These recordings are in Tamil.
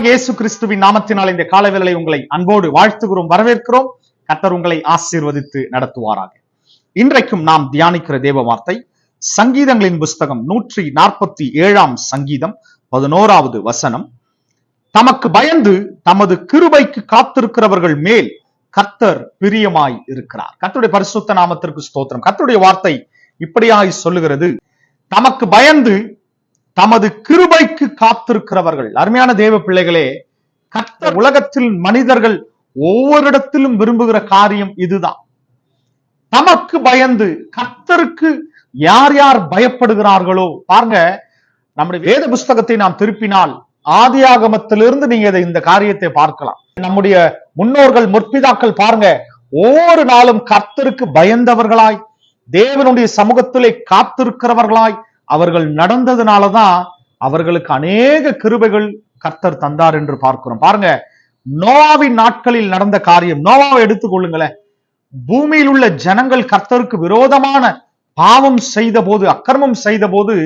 கர்த்தராகிய இயேசு கிறிஸ்துவின் நாமத்தினால் இந்த காலவேளை உங்களை அன்போடு வாழ்த்துகிறோம், வரவேற்கிறோம். கர்த்தர் உங்களை ஆசீர்வதித்து நடத்துவாராக. இன்றைக்கும் நாம் தியானிக்கிற தேவ வார்த்தை சங்கீதங்களின் புஸ்தகம் 147 சங்கீதம் 11வது வசனம். தமக்கு பயந்து தமது கிருபைக்கு காத்திருக்கிறவர்கள் மேல் கர்த்தர் பிரியமாய் இருக்கிறார். கர்த்தருடைய பரிசுத்த நாமத்திற்கு ஸ்தோத்திரம். கர்த்தருடைய வார்த்தை இப்படியாய் சொல்லுகிறது, தமக்கு பயந்து தமது கிருபைக்கு காத்திருக்கிறவர்கள். அருமையான தேவ பிள்ளைகளே, கர்த்தர் உலகத்தில் மனிதர்கள் ஒவ்வொரு இடத்திலும் விரும்புகிற காரியம் இதுதான். தமக்கு பயந்து கர்த்தருக்கு யார் யார் பயப்படுகிறார்களோ, பாருங்க, நம்முடைய வேத புஸ்தகத்தை நாம் திருப்பினால் ஆதியாகமத்திலிருந்து நீங்க இந்த காரியத்தை பார்க்கலாம். நம்முடைய முன்னோர்கள் முற்பிதாக்கள் பாருங்க, ஒவ்வொரு நாளும் கர்த்தருக்கு பயந்தவர்களாய் தேவனுடைய சமூகத்திலே காத்திருக்கிறவர்களாய் அவர்கள் நடந்ததுனாலதான் அவர்களுக்கு அநேக கிருபைகள் கர்த்தர் தந்தார் என்று பார்க்கிறோம். பாருங்க, நோவாவின் நாட்களில் நடந்த காரியம். நோவாவை எடுத்துக்கொள்ளுங்களேன். பூமியில் உள்ள ஜனங்கள் கர்த்தருக்கு விரோதமான பாவம் செய்த போது, அக்கிரமம் செய்த போது,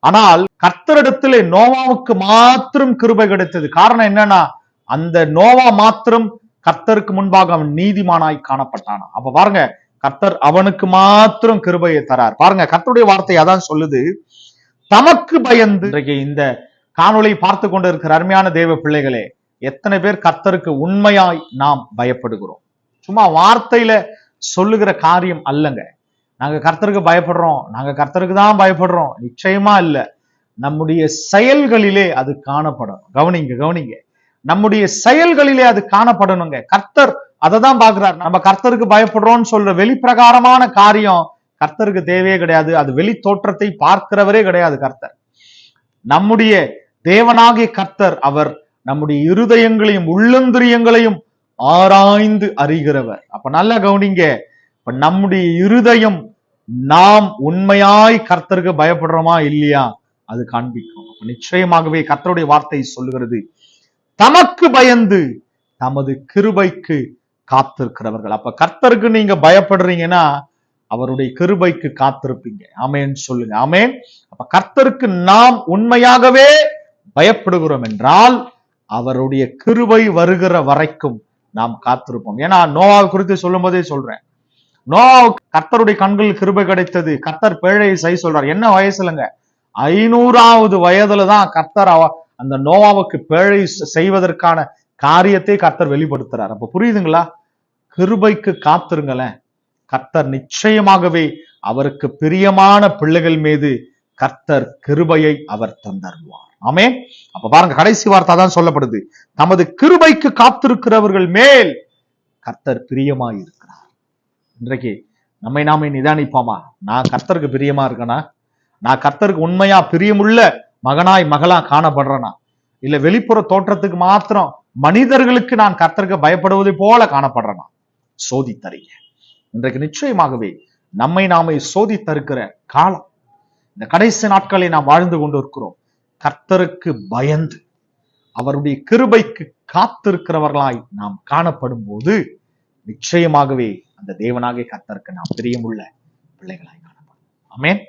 ஆனால் கர்த்தரிடத்திலே நோவாவுக்கு மாத்திரம் கிருபை கிடைத்தது. காரணம் என்னன்னா, அந்த நோவா மாத்திரம் கர்த்தருக்கு முன்பாக அவன் நீதிமானாய் காணப்பட்டான். அப்ப பாருங்க, கர்த்தர் அவனுக்கு மாத்திரம் கிருபையை தரார். பாருங்க, கர்த்தருடைய வார்த்தை அதான் சொல்லுது, தமக்கு பயந்து. இன்றைக்கு இந்த காணொளி பார்த்து கொண்டு இருக்கிற அருமையான தேவ பிள்ளைகளே, எத்தனை பேர் கர்த்தருக்கு உண்மையாய் நாம் பயப்படுகிறோம்? சும்மா வார்த்தையில சொல்லுகிற காரியம் அல்லங்க. நாங்க கர்த்தருக்கு பயப்படுறோம், நாங்க கர்த்தருக்கு தான் பயப்படுறோம், நிச்சயமா இல்ல. நம்முடைய செயல்களிலே அது காணப்படும். கவனிங்க, நம்முடைய செயல்களிலே அது காணப்படணுங்க. கர்த்தர் அதை தான் பாக்குறார். நம்ம கர்த்தருக்கு பயப்படுறோம்னு சொல்ற வெளிப்பிரகாரமான காரியம் கர்த்தருக்கு தேவையே கிடையாது. அது வெளி தோற்றத்தை பார்க்கிறவரே கிடையாது கர்த்தர். நம்முடைய தேவனாகிய கர்த்தர் அவர் நம்முடைய இருதயங்களையும் உள்ளந்திரியங்களையும் ஆராய்ந்து அறிகிறவர். அப்ப நல்லா கவனிங்க, இப்ப நம்முடைய இருதயம் நாம் உண்மையாய் கர்த்தருக்கு பயப்படுறோமா இல்லையா அது காண்பிக்கும். நிச்சயமாகவே கர்த்தருடைய வார்த்தை சொல்லுகிறது, தமக்கு பயந்து தமது கிருபைக்கு காத்திருக்கிறவர்கள். அப்ப கர்த்தருக்கு நீங்க பயப்படுறீங்கன்னா அவருடைய கிருபைக்கு காத்திருப்பீங்க. ஆமேன் சொல்லுங்க, ஆமேன். அப்ப கர்த்தருக்கு நாம் உண்மையாகவே பயப்படுகிறோம் என்றால் அவருடைய கிருபை வருகிற வரைக்கும் நாம் காத்திருப்போம். ஏன்னா நோவா குறித்து சொல்லும் போதே சொல்றேன், நோவாவுக்கு கர்த்தருடைய கண்களில் கிருபை கிடைத்தது. கர்த்தர் பேழையை செய்ய சொல்றார். என்ன வயசுலங்க? 500வது வயதுலதான் கர்த்தர் அந்த நோவாவுக்கு பேழை செய்வதற்கான காரியத்தை கர்த்தர் வெளிப்படுத்துறார். அப்ப புரியுதுங்களா? கிருபைக்கு காத்திருங்களேன். கர்த்தர் நிச்சயமாகவே அவருக்கு பிரியமான பிள்ளைகள் மீது கர்த்தர் கிருபையை அவர் தந்தருவார். ஆமென். அப்ப பாருங்க, கடைசி வார்த்தை தான் சொல்லப்படுது, தமது கிருபைக்கு காத்திருக்கிறவர்கள் மேல் கர்த்தர் பிரியமாய் இருக்கிறார். இன்றைக்கு நம்மை நாமே நிதானிப்போமா? நான் கர்த்தருக்கு பிரியமா இருக்கேனா? நான் கர்த்தருக்கு உண்மையா பிரியமுள்ள மகனாய் மகளா காணப்படுறேனா? இல்ல வெளிப்புற தோற்றத்துக்கு மாத்திரம் மனிதர்களுக்கு நான் கர்த்தருக்கு பயப்படுவதை போல காணப்படுறேனா? சோதித்தறிய. இன்றைக்கு நிச்சயமாகவே நம்மை நாமே சோதித்தருக்கிற காலம். இந்த கடைசி நாட்களை நாம் வாழ்ந்து கொண்டிருக்கிறோம். கர்த்தருக்கு பயந்து அவருடைய கிருபைக்கு காத்திருக்கிறவர்களாய் நாம் காணப்படும் போது நிச்சயமாகவே அந்த தேவனாகிய கர்த்தருக்கு நாம் பிரியமுள்ள பிள்ளைகளாய் காணப்படும். ஆமென்.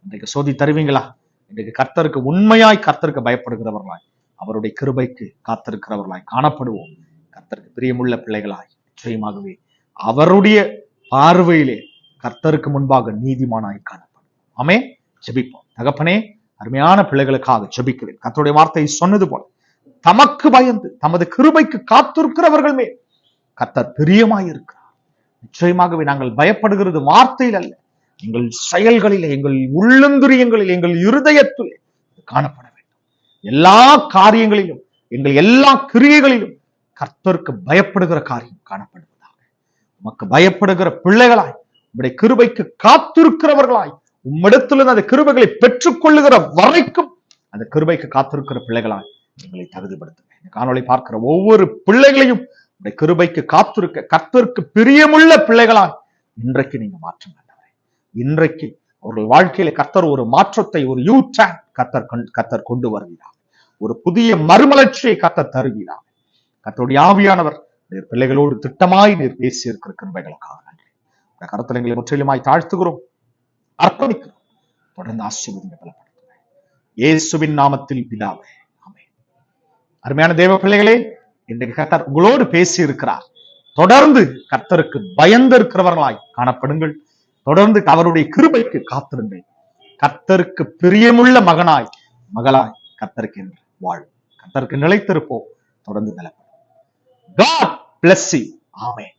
இன்றைக்கு சோதி தருவீங்களா? இன்றைக்கு கர்த்தருக்கு உண்மையாய் கர்த்தருக்கு பயப்படுகிறவர்களாய் அவருடைய கிருபைக்கு காத்திருக்கிறவர்களாய் காணப்படுவோம். கர்த்தருக்கு பிரியமுள்ள பிள்ளைகளாய் நிச்சயமாகவே அவருடைய பார்வையிலே கர்த்தருக்கு முன்பாக நீதிமானாய் காணப்படும். ஆமென். ஜெபிப்போம். தகப்பனே, அருமையான பிள்ளைகளுக்காக ஜெபிக்கிறேன். கர்த்தருடைய வார்த்தை சொன்னது போல தமக்கு பயந்து தமது கிருபைக்கு காத்திருக்கிறவர்கள் மேல் கர்த்தர் பிரியமாய் இருக்கிறார். நிச்சயமாகவே நாங்கள் பயப்படுகிறது வார்த்தையில் அல்ல, எங்கள் செயல்களிலே, எங்கள் உள்ளந்திரியங்களில், எங்கள் இருதயத்திலே காணப்பட வேண்டும். எல்லா காரியங்களிலும், எங்கள் எல்லா கிரியைகளிலும் கர்த்தருக்கு பயப்படுகிற காரியம் காணப்படுவதாக. உமக்கு பயப்படுகிற பிள்ளைகளாய், உம்முடைய கிருபைக்கு காத்திருக்கிறவர்களாய், உம்மிடத்திலிருந்து அந்த கிருபைகளை பெற்றுக் கொள்ளுகிற வரைக்கும் அந்த கிருபைக்கு காத்திருக்கிற பிள்ளைகளாய் எங்களை தகுதிப்படுத்துங்க. இந்த காணொளி பார்க்கிற ஒவ்வொரு பிள்ளைகளையும் உம்முடைய கிருபைக்கு காத்திருக்க கர்த்தருக்கு பிரியமுள்ள பிள்ளைகளாய் இன்றைக்கு நீங்க மாற்றுங்க. இன்றைக்கு அவர்கள் வாழ்க்கையில கர்த்தர் ஒரு மாற்றத்தை, ஒரு யூ டர்ன் கர்த்தர் கொண்டு வருகிறார். ஒரு புதிய மறுமலர்ச்சியை கர்த்தர் தருகிறார். கர்த்தருடைய ஆவியானவர் பிள்ளைகளோடு திட்டமாய் நீர் பேசி இருக்கிற கிருபைகளுக்காக நன்றி. இந்த கருத்தில் எங்களை முற்றிலுமாய் தாழ்த்துகிறோம், அர்ப்பணிக்கிறோம். தொடர்ந்து ஆசீர்வதிங்க, பலப்படுத்துங்க. இயேசுவின் நாமத்தில் பிதாவே, ஆமென். அருமையான தேவ பிள்ளைகளே, இன்றைக்கு கர்த்தர் உங்களோடு பேசி இருக்கிறார். தொடர்ந்து கர்த்தருக்கு பயந்து இருக்கிறவர்களாய் காணப்படுங்கள். தொடர்ந்து அவருடைய கிருபைக்கு காத்திருங்கள். கர்த்தருக்கு பிரியமுள்ள மகனாய் மகளாய் கர்த்தருக்கு என்று வாழும். கர்த்தருக்கு நிலைத்திருப்போம். தொடர்ந்து நிலைப்போம். God bless you. ஆமென்.